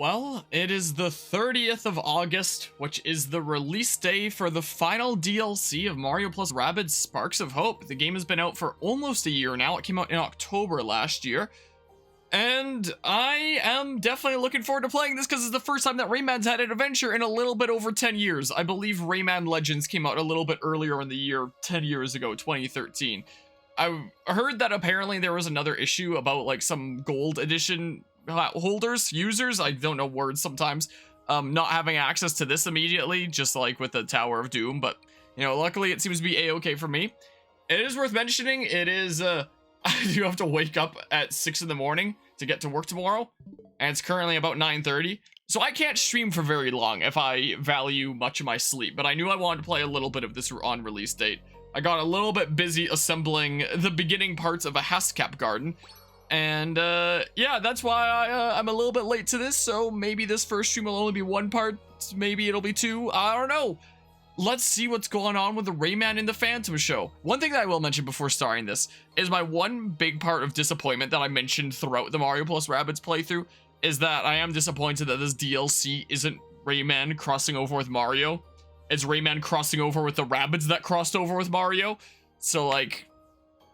Well, it is the 30th of August, which is the release day for the final DLC of Mario plus Rabbids Sparks of Hope. The game has been out for almost a year now. It came out in October last year. And I am definitely looking forward to playing this because it's the first time that Rayman's had an adventure in a little bit over 10 years. I believe Rayman Legends came out a little bit earlier in the year, 10 years ago, 2013. I heard that apparently there was another issue about like some gold edition users, I don't know words sometimes, not having access to this immediately, just like with the Tower of Doom, but, you know, luckily it seems to be a-okay for me. It is worth mentioning, it is, I do have to wake up at 6 in the morning to get to work tomorrow, and it's currently about 9:30, so I can't stream for very long if I value much of my sleep, but I knew I wanted to play a little bit of this on release date. I got a little bit busy assembling the beginning parts of a Haskap garden, and yeah, that's why I'm a little bit late to this, so maybe this first stream will only be one part, maybe it'll be two, I don't know. Let's see what's going on with the Rayman in the Phantom Show. One thing that I will mention before starting this is my one big part of disappointment that I mentioned throughout the Mario plus Rabbids playthrough is that I am disappointed that this DLC isn't Rayman crossing over with Mario. It's Rayman crossing over with the Rabbids that crossed over with Mario. So like,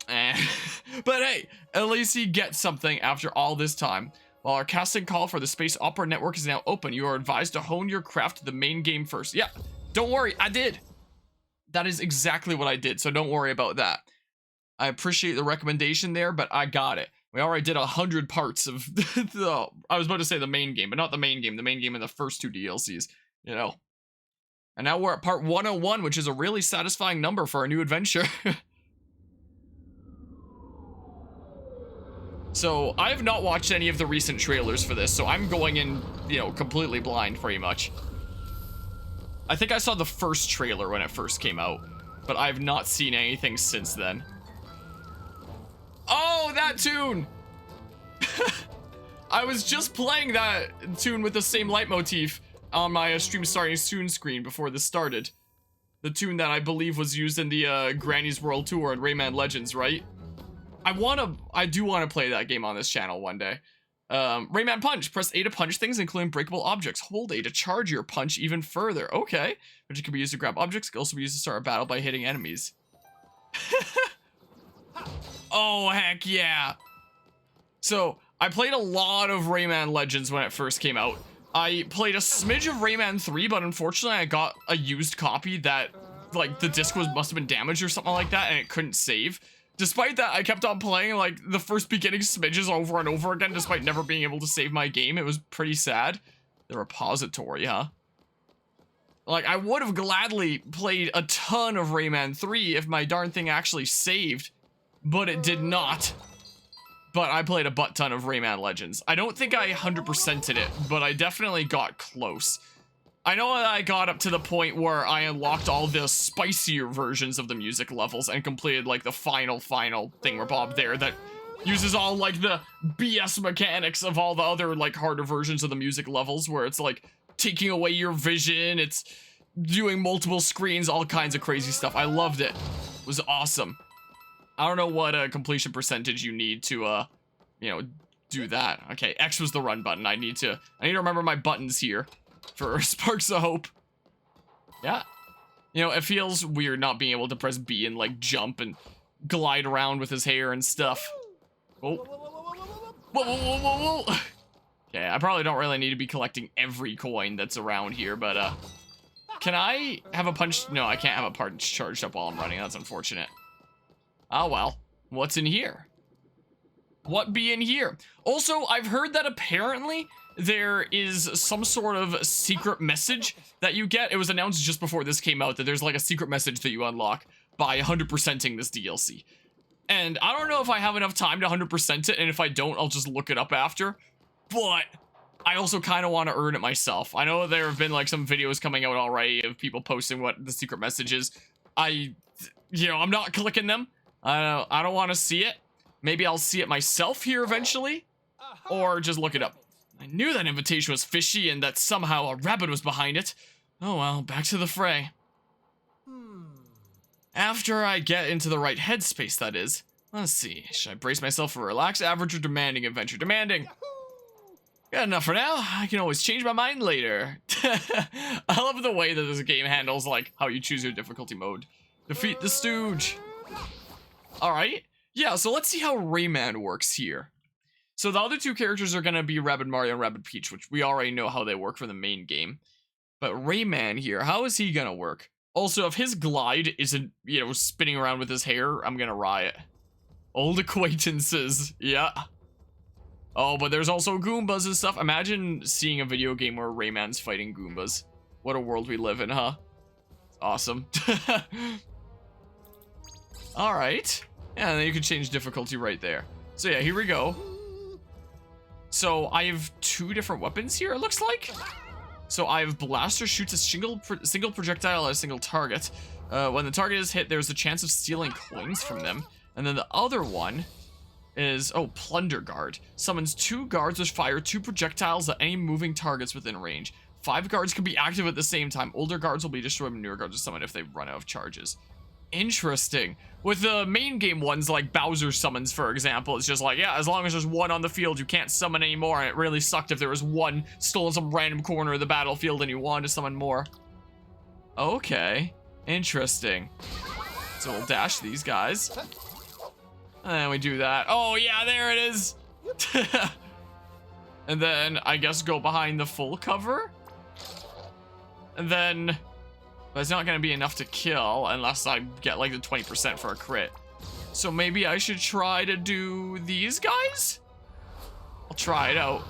but hey, at least he gets something after all this time. While our casting call for the Space Opera Network is now open, you are advised to hone your craft to the main game first. Yeah, don't worry, I did. That is exactly what I did, so don't worry about that. I appreciate the recommendation there, but I got it. We already did 100 parts of the, I was about to say the main game, but not the main game in the first two DLCs, you know. And now we're at part 101, which is a really satisfying number for a new adventure. So, I have not watched any of the recent trailers for this, so I'm going in, you know, completely blind, pretty much. I think I saw the first trailer when it first came out, but I've not seen anything since then. Oh, that tune! I was just playing that tune with the same leitmotif on my stream starting soon screen before this started. The tune that I believe was used in the Granny's World Tour and Rayman Legends, right? I do want to play that game on this channel one day. Rayman Punch. Press A to punch things, including breakable objects. Hold A to charge your punch even further. Okay. Which can be used to grab objects. It can also be used to start a battle by hitting enemies. Oh, heck yeah. So, I played a lot of Rayman Legends when it first came out. I played a smidge of Rayman 3, but unfortunately I got a used copy that, like, the disc must have been damaged or something like that, and it couldn't save. Despite that, I kept on playing, like, the first beginning smidges over and over again, despite never being able to save my game. It was pretty sad. The repository, huh? Like, I would have gladly played a ton of Rayman 3 if my darn thing actually saved, but it did not. But I played a butt ton of Rayman Legends. I don't think I 100%'d it, but I definitely got close. I know that I got up to the point where I unlocked all the spicier versions of the music levels and completed like the final thingamabob there that uses all like the BS mechanics of all the other like harder versions of the music levels where it's like taking away your vision, it's doing multiple screens, all kinds of crazy stuff. I loved it. It was awesome. I don't know what completion percentage you need to you know, do that. Okay, X was the run button. I need to remember my buttons here for Sparks of Hope. Yeah. You know, it feels weird not being able to press B and, like, jump and glide around with his hair and stuff. Oh. Whoa, whoa, whoa, whoa, whoa. Okay, I probably don't really need to be collecting every coin that's around here, but, can I have a punch? No, I can't have a punch charged up while I'm running. That's unfortunate. Oh, well. What's in here? What be in here? Also, I've heard that apparently there is some sort of secret message that you get. It was announced just before this came out that there's like a secret message that you unlock by 100%ing this DLC. And I don't know if I have enough time to 100% it, and if I don't, I'll just look it up after. But I also kind of want to earn it myself. I know there have been like some videos coming out already of people posting what the secret message is. I'm not clicking them. I don't want to see it. Maybe I'll see it myself here eventually, or just look it up. I knew that invitation was fishy and that somehow a rabbit was behind it. Oh well, back to the fray. After I get into the right headspace, that is. Let's see, should I brace myself for a relaxed, average, or demanding adventure? Demanding! Got enough for now. I can always change my mind later. I love the way that this game handles, like, how you choose your difficulty mode. Defeat the Stooge. Alright. Yeah, so let's see how Rayman works here. So the other two characters are going to be Rabbid Mario and Rabbid Peach, which we already know how they work for the main game. But Rayman here, how is he going to work? Also, if his glide isn't, you know, spinning around with his hair, I'm going to riot. Old acquaintances. Yeah. Oh, but there's also Goombas and stuff. Imagine seeing a video game where Rayman's fighting Goombas. What a world we live in, huh? Awesome. Alright. Yeah, and then you can change difficulty right there. So yeah, here we go. So I have two different weapons here, it looks like. So I have Blaster shoots a single projectile at a single target. When the target is hit, there's a chance of stealing coins from them. And then the other one is, oh, Plunder Guard. Summons 2 guards which fire 2 projectiles at any moving targets within range. 5 guards can be active at the same time. Older guards will be destroyed when newer guards are summoned if they run out of charges. Interesting. With the main game ones, like Bowser summons, for example, it's just like, yeah, as long as there's one on the field, you can't summon anymore. And it really sucked if there was one still in some random corner of the battlefield and you wanted to summon more. Okay. Interesting. So we'll dash these guys. And then we do that. Oh, yeah, there it is. And then I guess go behind the full cover. And then, but it's not going to be enough to kill unless I get like the 20% for a crit. So maybe I should try to do these guys? I'll try it out.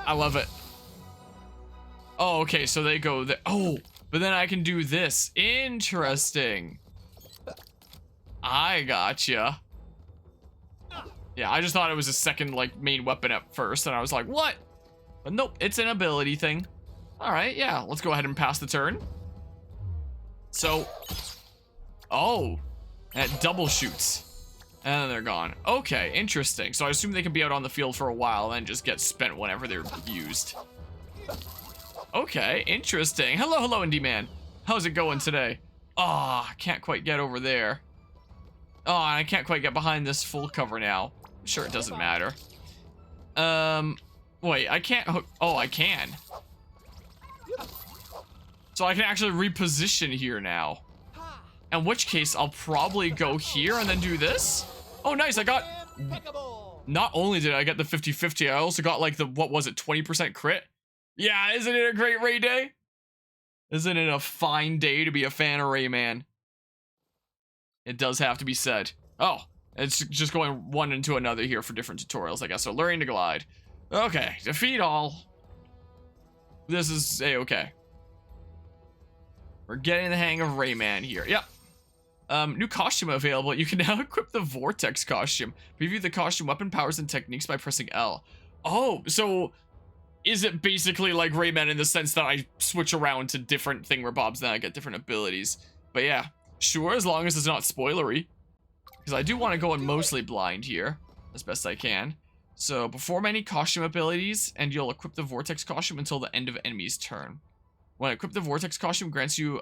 I love it. Oh, okay, so they go there. Oh, but then I can do this. Interesting. I gotcha. Yeah, I just thought it was a second, like, main weapon at first, and I was like, what? But nope, it's an ability thing. Alright, yeah, let's go ahead and pass the turn. So, oh, and it double shoots. And then they're gone. Okay, interesting. So I assume they can be out on the field for a while and just get spent whenever they're used. Okay, interesting. Hello, hello, Indie Man. How's it going today? Oh, I can't quite get over there. Oh, and I can't quite get behind this full cover now. I'm sure it doesn't matter. Wait, I can't hook. Oh, I can. So I can actually reposition here now. In which case, I'll probably go here and then do this. Oh, nice. I got... Not only did I get the 50-50, I also got like the, what was it, 20% crit? Yeah, isn't it a great Ray day? Isn't it a fine day to be a fan of Rayman? It does have to be said. Oh, it's just going one into another here for different tutorials, I guess. So learning to glide. Okay, defeat all. This is a-okay. We're getting the hang of Rayman here. Yep. New costume available. You can now equip the Vortex costume. Preview the costume weapon powers and techniques by pressing L. Oh, so is it basically like Rayman in the sense that I switch around to different thingamabobs and I get different abilities? But yeah, sure, as long as it's not spoilery. Because I do want to go in mostly blind here, as best I can. So, perform any costume abilities, and you'll equip the Vortex costume until the end of enemy's turn. When equipped, the Vortex costume grants you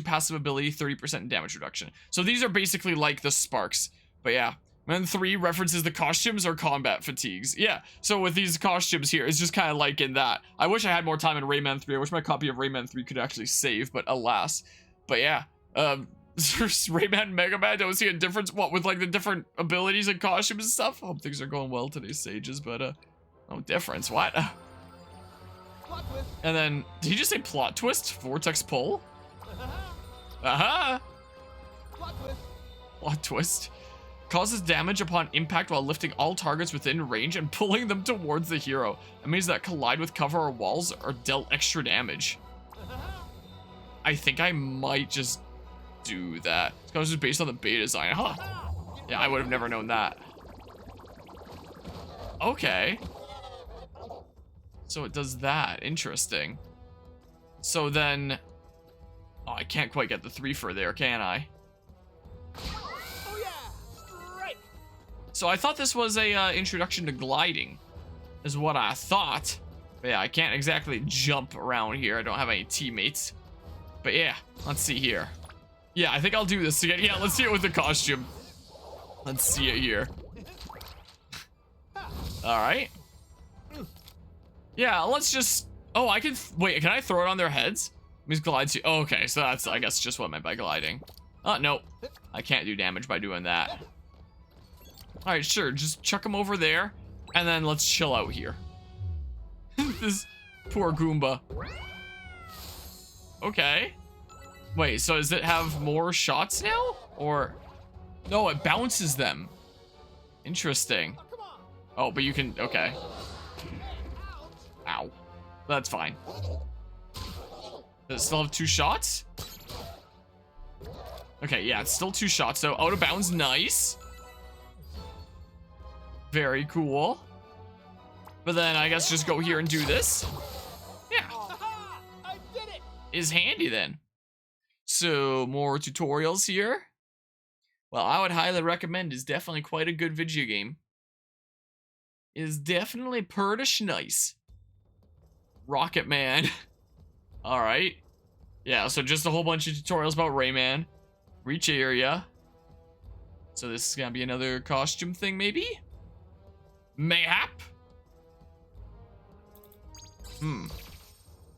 passive ability 30% damage reduction. So these are basically like the sparks. But yeah, Man 3 references the costumes or combat fatigues. Yeah, so with these costumes here, it's just kind of like in that. I wish I had more time in Rayman 3. I wish my copy of Rayman 3 could actually save, but alas. But yeah, Rayman Mega Man, don't see a difference, what, with like the different abilities and costumes and stuff? I hope things are going well today, Sages, but no difference, what? And then, did he just say plot twist? Vortex pull? Aha! Plot twist. Causes damage upon impact while lifting all targets within range and pulling them towards the hero. Enemies that collide with cover or walls are dealt extra damage. I think I might just do that. It's just based on the beta design, huh? Yeah, I would have never known that. Okay. So it does that. Interesting. So then... Oh, I can't quite get the 3 for there, can I? So I thought this was a introduction to gliding, is what I thought. But yeah, I can't exactly jump around here. I don't have any teammates. But yeah, let's see here. Yeah, I think I'll do this again. Yeah, let's see it with the costume. Let's see it here. All right. Yeah, let's just... Oh, I can... Wait, can I throw it on their heads? Means glide to... Oh, okay, so that's, I guess, just what I meant by gliding. Oh, no. I can't do damage by doing that. All right, sure. Just chuck them over there. And then let's chill out here. This poor Goomba. Okay. Wait, so does it have more shots now? Or... No, it bounces them. Interesting. Oh, but you can... Okay. Ow. That's fine. Does it still have 2 shots? Okay, yeah, it's still 2 shots, so out of bounds, nice. Very cool. But then I guess just go here and do this. Yeah. Is handy then. So, more tutorials here. Well, I would highly recommend. It's definitely quite a good video game. Is definitely purtish nice. Rocket Man. Alright. Yeah, so just a whole bunch of tutorials about Rayman. Reach area. So this is gonna be another costume thing, maybe? Mayhap?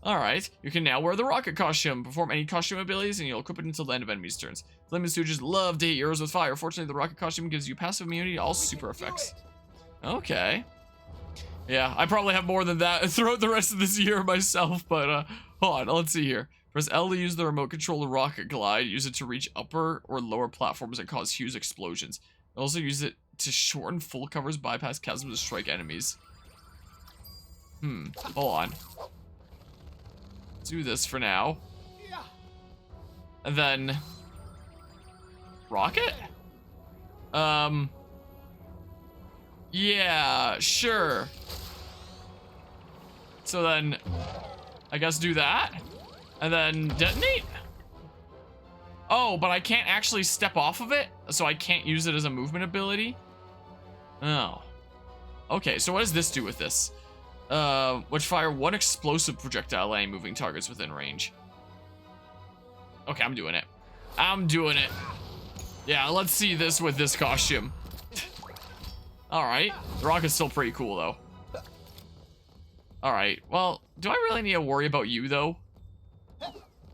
Alright. You can now wear the rocket costume. Perform any costume abilities and you'll equip it until the end of enemies' turns. Lemon Stooges love to hit heroes with fire. Fortunately, the rocket costume gives you passive immunity to all super effects. Okay. Yeah, I probably have more than that throughout the rest of this year myself, but hold on, let's see here. Press L to use the remote control to rocket glide. Use it to reach upper or lower platforms and cause huge explosions. Also use it to shorten full covers, bypass chasms, and strike enemies. Hold on. Let's do this for now. And then... Rocket? Yeah, sure. So then, I guess do that. And then detonate? Oh, but I can't actually step off of it, so I can't use it as a movement ability? Oh. Okay, so what does this do with this? Which fire 1 explosive projectile at any moving targets within range. Okay, I'm doing it. I'm doing it. Yeah, let's see this with this costume. Alright. The rocket's still pretty cool, though. Alright, well, do I really need to worry about you, though?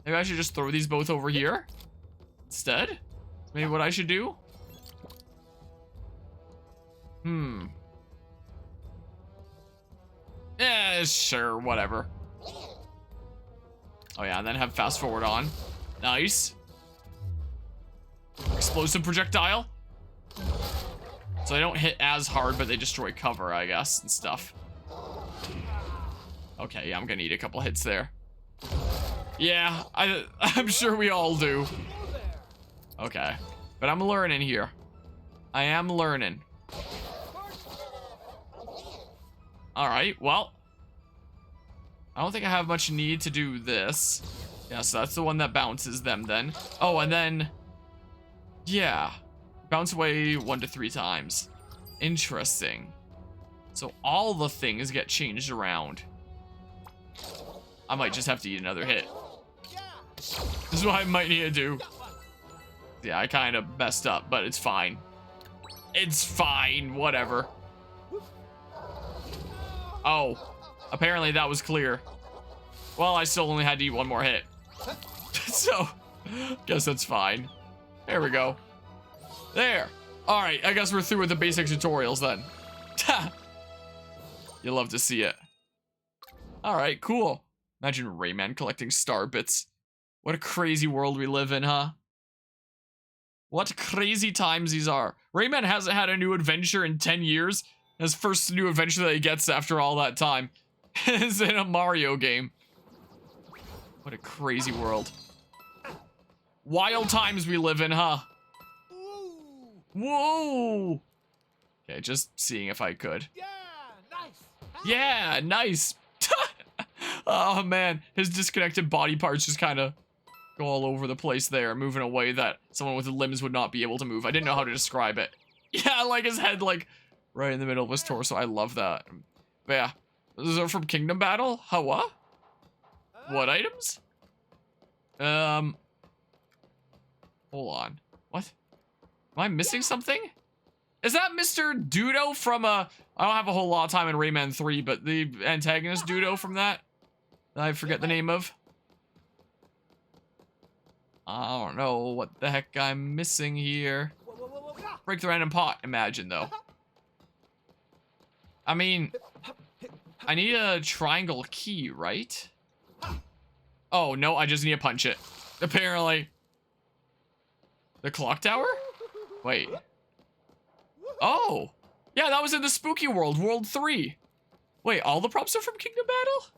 Maybe I should just throw these both over here? Instead? Maybe what I should do? Yeah, sure, whatever. Oh yeah, and then have fast forward on. Nice. Explosive projectile. So they don't hit as hard, but they destroy cover, I guess, and stuff. Okay, yeah, I'm gonna need a couple hits there. Yeah, I'm sure we all do. Okay, but I'm learning here. I am learning. Alright, well. I don't think I have much need to do this. Yeah, so that's the one that bounces them then. Oh, and then... Yeah. Bounce away 1 to 3 times. Interesting. So all the things get changed around. I might just have to eat another hit. This is what I might need to do. Yeah, I kind of messed up, but it's fine. It's fine, whatever. Oh, apparently that was clear. Well, I still only had to eat 1 more hit. So, guess that's fine. There we go. There. All right, I guess we're through with the basic tutorials then. You'll love to see it. All right, cool. Imagine Rayman collecting star bits. What a crazy world we live in, huh? What crazy times these are. Rayman hasn't had a new adventure in 10 years. His first new adventure that he gets after all that time is in a Mario game. What a crazy world. Wild times we live in, huh? Whoa! Okay, just seeing if I could. Yeah, nice. Yeah, nice. Oh man, his disconnected body parts just kind of go all over the place there, moving a way that someone with limbs would not be able to move. I didn't know how to describe it. Yeah, like his head, like, right in the middle of his torso. I love that. But yeah, those are from Kingdom Battle? How, what? What items? Hold on. What? Am I missing something? Is that Mr. Dudo from I don't have a whole lot of time in Rayman 3, but the antagonist Dudo from that I forget the name of. I don't know what the heck I'm missing here. Break the random pot, imagine though. I mean, I need a triangle key, right? Oh, no, I just need to punch it. Apparently. The clock tower? Wait. Oh. Yeah, that was in the spooky world, World 3. Wait, all the props are from Kingdom Battle?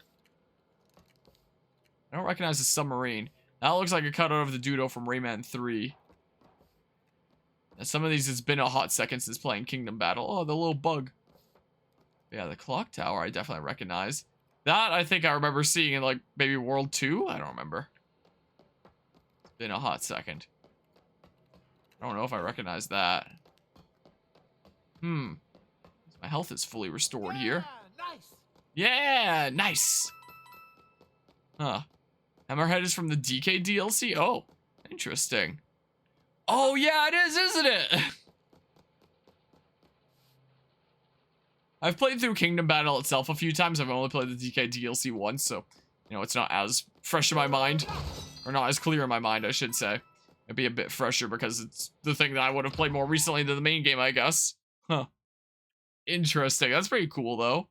I don't recognize the submarine. That looks like a cutout of the Dudo from Rayman 3. And some of these, it's been a hot second since playing Kingdom Battle. Oh, the little bug. Yeah, the clock tower I definitely recognize. That I think I remember seeing in like maybe World 2? I don't remember. It's been a hot second. I don't know if I recognize that. My health is fully restored here. Nice. Yeah, nice. Huh. Hammerhead is from the DK DLC? Oh, interesting. Oh yeah, it is, isn't it? I've played through Kingdom Battle itself a few times. I've only played the DK DLC once, so, you know, it's not as fresh in my mind. Or not as clear in my mind, I should say. It'd be a bit fresher because it's the thing that I would have played more recently than the main game, I guess. Huh. Interesting. That's pretty cool, though.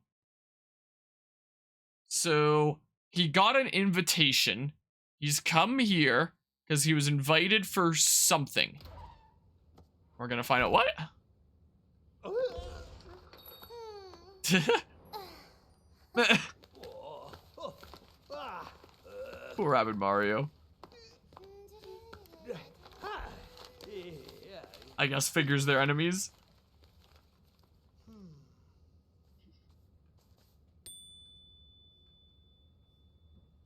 So, he got an invitation. He's come here because he was invited for something. We're gonna find out what? Poor Rabbid Mario. I guess figures their enemies.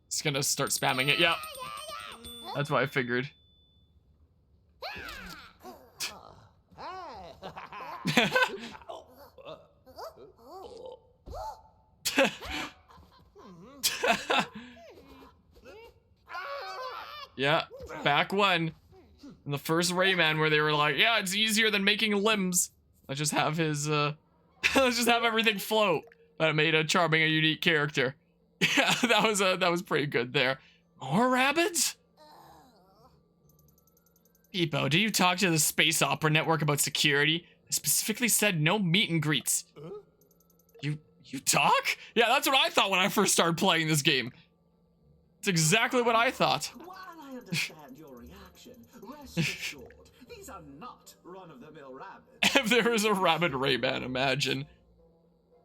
He's gonna start spamming it. Yeah. That's what I figured. Yeah, back when in the first Rayman where they were like, yeah, it's easier than making limbs. Let's just have his let's just have everything float. But it made a charming and unique character. Yeah, that was pretty good there. More Rabbids? Beepo, did you talk to the Space Opera Network about security? I specifically said no meet and greets. You talk? Yeah, that's what I thought when I first started playing this game. It's exactly what I thought. While I understand your reaction, rest assured, these are not run-of-the-mill rabbits. If there was a Rabbid Rayman, imagine.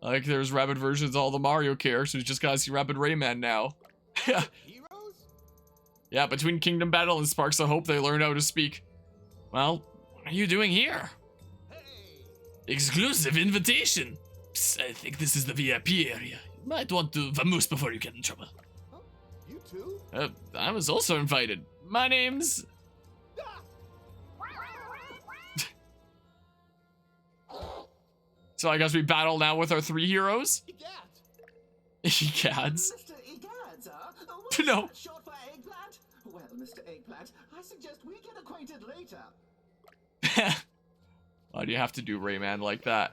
Like, there's Rabbid versions of all the Mario characters, just gotta see Rabbid Rayman now. Yeah. Heroes? Yeah, between Kingdom Battle and Sparks of Hope, they learned how to speak. Well, what are you doing here? Hey. Exclusive invitation. Psst, I think this is the VIP area. You might want to vamoose before you get in trouble. Huh? You too? I was also invited. My name's... So I guess we battle now with our 3 heroes? Egads. Mr. Egads, To know. Short for eggplant? Well, Mr. Eggplant, I suggest we get acquainted later. Why do you have to do Rayman like that?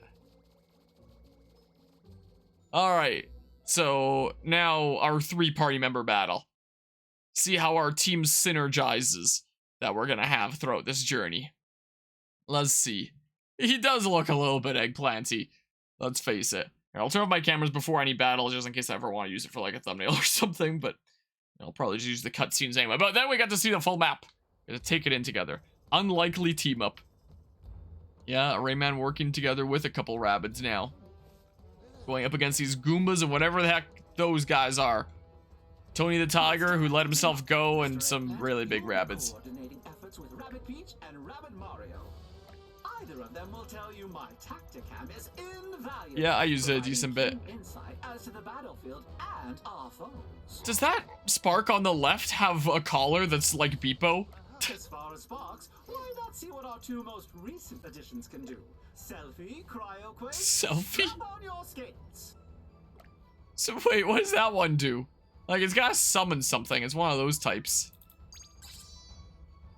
Alright, so now our 3 party member battle. See how our team synergizes that we're gonna have throughout this journey. Let's see. He does look a little bit eggplanty. Let's face it. Here, I'll turn off my cameras before any battle just in case I ever want to use it for like a thumbnail or something, but I'll probably just use the cutscenes anyway. But then we got to see the full map. Got to take it in together. Unlikely team up. Yeah, Rayman working together with a couple Rabbids now. Going up against these Goombas and whatever the heck those guys are. Tony the Tiger, who let himself go, and some really big Rabbids. Coordinating efforts with Rabbid Peach and Rabbid Mario. Either of them will tell you my Tacticam is invaluable. Yeah, I use it a decent bit. Insight as to the battlefield and our foes. Does that Spark on the left have a collar that's like Beepo? As far as Sparks, why not see what our 2 most recent additions can do? Selfie, CryoQuake, Selfie? strap on your skates. So wait, what does that one do? Like, it's gotta summon something. It's one of those types.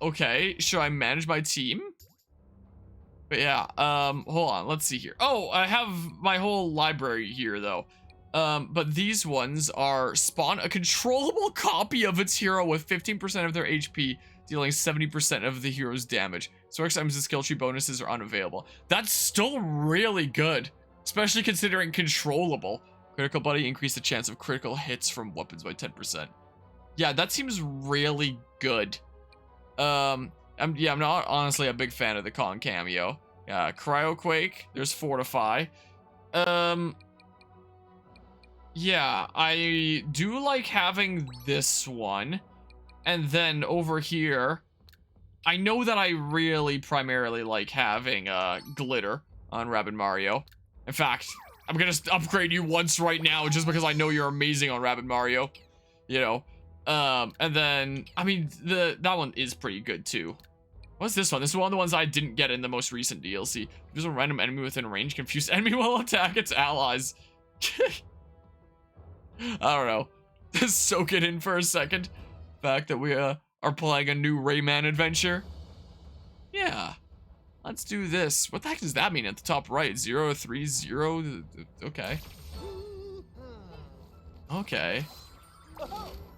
Okay, should I manage my team? But yeah, hold on, let's see here. Oh, I have my whole library here though. But these ones are spawn a controllable copy of its hero with 15% of their HP, dealing 70% of the hero's damage. So X times the skill tree bonuses are unavailable. That's still really good, especially considering controllable. Critical buddy increase the chance of critical hits from weapons by 10%. Yeah, that seems really good. I'm not honestly a big fan of the Kong cameo. Yeah, Cryoquake, there's Fortify. Yeah, I do like having this one. And then over here, I know that I really primarily like having Glitter on Rabbid Mario. In fact, I'm gonna upgrade you once right now just because I know you're amazing on Rabbid Mario. You know. And then, I mean, that one is pretty good too. What's this one? This is one of the ones I didn't get in the most recent DLC. There's a random enemy within range. Confused enemy will attack its allies. I don't know. Just soak it in for a second. Fact that we are playing a new Rayman adventure. Yeah. Let's do this. What the heck does that mean at the top right? 030? Okay. Okay.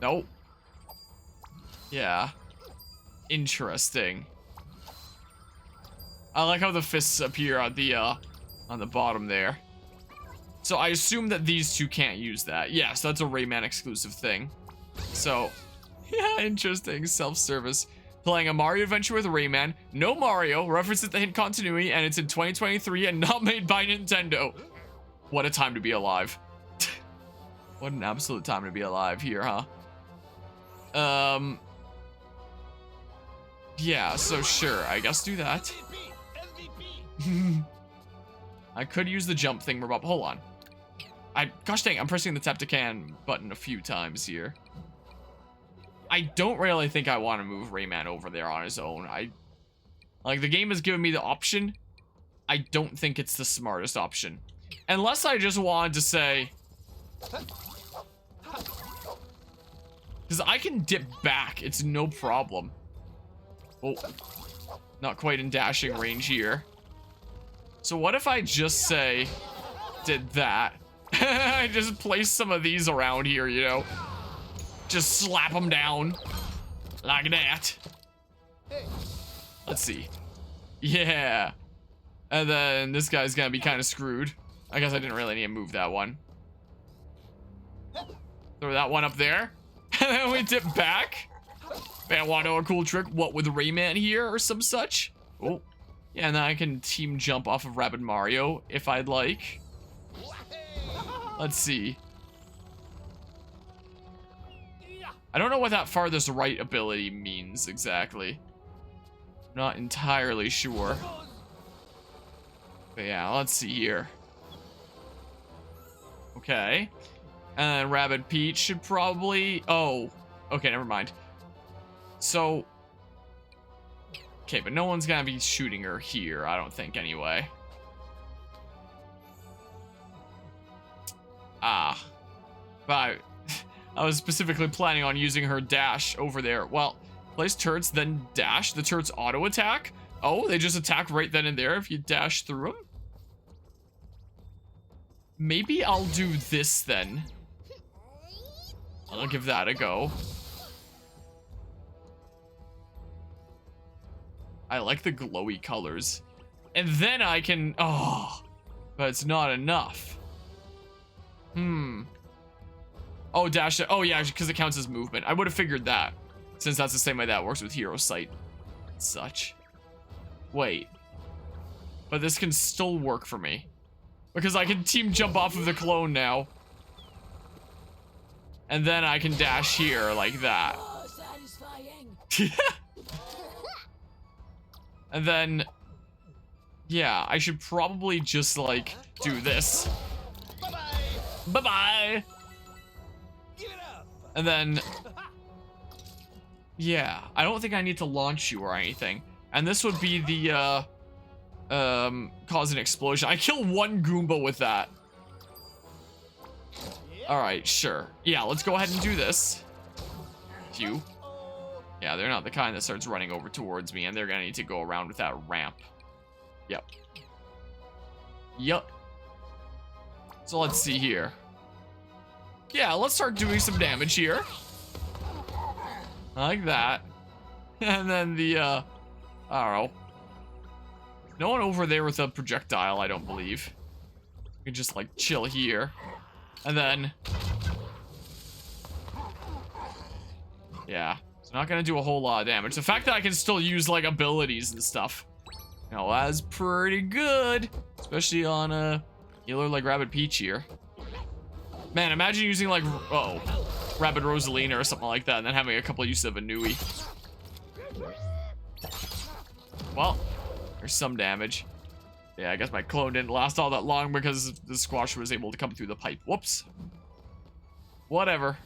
Nope. Yeah. Interesting. I like how the fists appear on the bottom there. So I assume that these two can't use that. Yes, that's a Rayman exclusive thing. So, yeah, interesting. Self-service. Playing a Mario adventure with Rayman. No Mario. References the hint continuity, and it's in 2023 and not made by Nintendo. What a time to be alive. What an absolute time to be alive here, huh? Yeah, so sure, I guess do that. I could use the jump thing, but hold on. Gosh dang, I'm pressing the tap to can button a few times here. I don't really think I want to move Rayman over there on his own. Like, the game has given me the option. I don't think it's the smartest option. Unless I just wanted to say... Because I can dip back, it's no problem. Oh, not quite in dashing range here. So what if I just say, did that? I just place some of these around here, you know? Just slap them down. Like that. Let's see. Yeah. And then this guy's gonna be kind of screwed. I guess I didn't really need to move that one. Throw that one up there. And then we dip back. Man, want to know a cool trick? What, with Rayman here or some such? Oh. Yeah, and then I can team jump off of Rabbid Mario if I'd like. Let's see. I don't know what that farthest right ability means exactly. Not entirely sure. But yeah, let's see here. Okay. And Rabbid Peach should probably... Oh. Okay, never mind. So... Okay, but no one's gonna be shooting her here, I don't think, anyway. Ah. But I was specifically planning on using her dash over there. Well, place turrets, then dash. The turrets auto-attack? Oh, they just attack right then and there if you dash through them? Maybe I'll do this then. I'll give that a go. I like the glowy colors. And then I can... Oh, but it's not enough. Oh, dash it. Oh, yeah, because it counts as movement. I would have figured that, since that's the same way that works with Hero Sight and such. Wait. But this can still work for me. Because I can team jump off of the clone now. And then I can dash here like that. Oh, satisfying. And then... Yeah, I should probably just, like, do this. Bye-bye. Bye-bye! Give it up. And then... Yeah, I don't think I need to launch you or anything. And this would be the, cause an explosion. I kill one Goomba with that. Alright, sure. Yeah, let's go ahead and do this. Phew. Yeah, they're not the kind that starts running over towards me, and they're gonna need to go around with that ramp. Yep. Yep. So let's see here. Yeah, let's start doing some damage here. Like that. And then the, I don't know. No one over there with a projectile, I don't believe. We can just, like, chill here. And then... yeah. It's not gonna do a whole lot of damage. The fact that I can still use, like, abilities and stuff. You know, that's pretty good. Especially on a healer like Rabbid Peach here. Man, imagine using, like, Rabbid Rosalina or something like that, and then having a couple uses of a Nui. Well, there's some damage. Yeah, I guess my clone didn't last all that long because the squash was able to come through the pipe. Whoops. Whatever.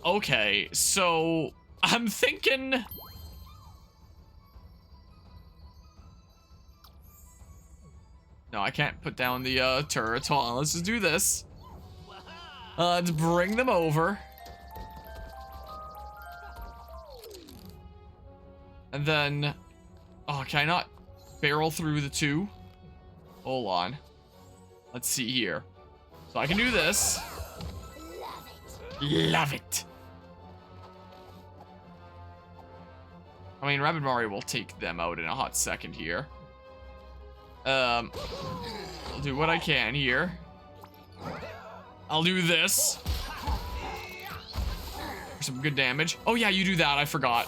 Okay, so I'm thinking... no, I can't put down the turrets. Hold on, let's just do this. Let's bring them over. And then... oh, can I not barrel through the two? Hold on. Let's see here. So I can do this. Love it. I mean, Rabbid Mario will take them out in a hot second here. I'll do what I can here. I'll do this. For some good damage. Oh yeah, you do that, I forgot.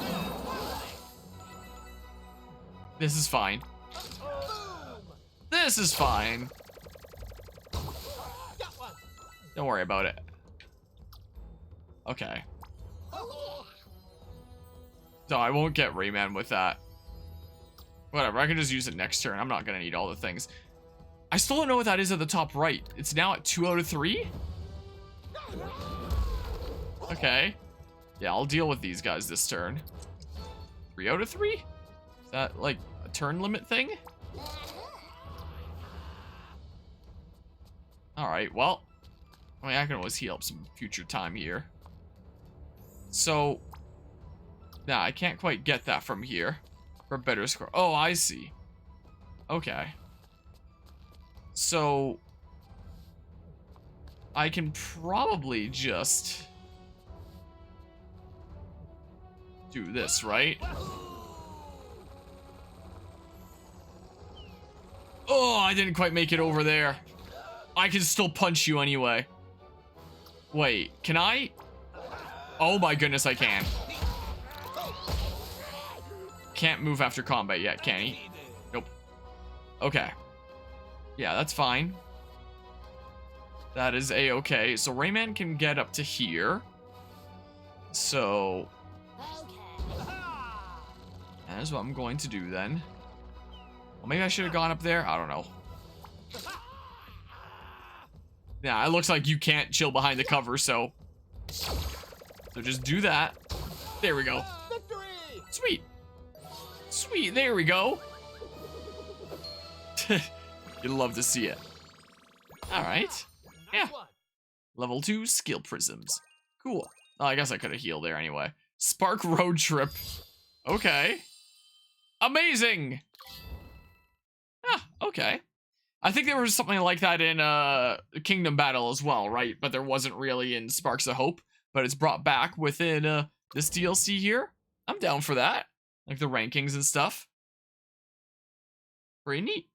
This is fine. This is fine. Don't worry about it. Okay. So I won't get Rayman with that. Whatever, I can just use it next turn. I'm not gonna need all the things. I still don't know what that is at the top right. It's now at 2 out of 3? Okay. Yeah, I'll deal with these guys this turn. 3 out of 3? Is that like a turn limit thing? Alright, well. I mean, I can always heal up some future time here. So, nah, I can't quite get that from here. For a better score. Oh, I see. Okay. So, I can probably just do this, right? Oh, I didn't quite make it over there. I can still punch you anyway. Wait, can I? Oh my goodness, I can. Can't move after combat yet, can he? Nope. Okay. Yeah, that's fine. That is a-okay. So Rayman can get up to here. So... that is what I'm going to do then. Well, maybe I should have gone up there. I don't know. Yeah, it looks like you can't chill behind the cover, so... so just do that. There we go. Sweet. Sweet, there we go. You'd love to see it. Alright. Yeah. Level 2 skill prisms. Cool. Oh, I guess I could have healed there anyway. Spark road trip. Okay. Amazing. Ah, okay. I think there was something like that in Kingdom Battle as well, right? But there wasn't really in Sparks of Hope. But it's brought back within this DLC here. I'm down for that. Like the rankings and stuff. Pretty neat.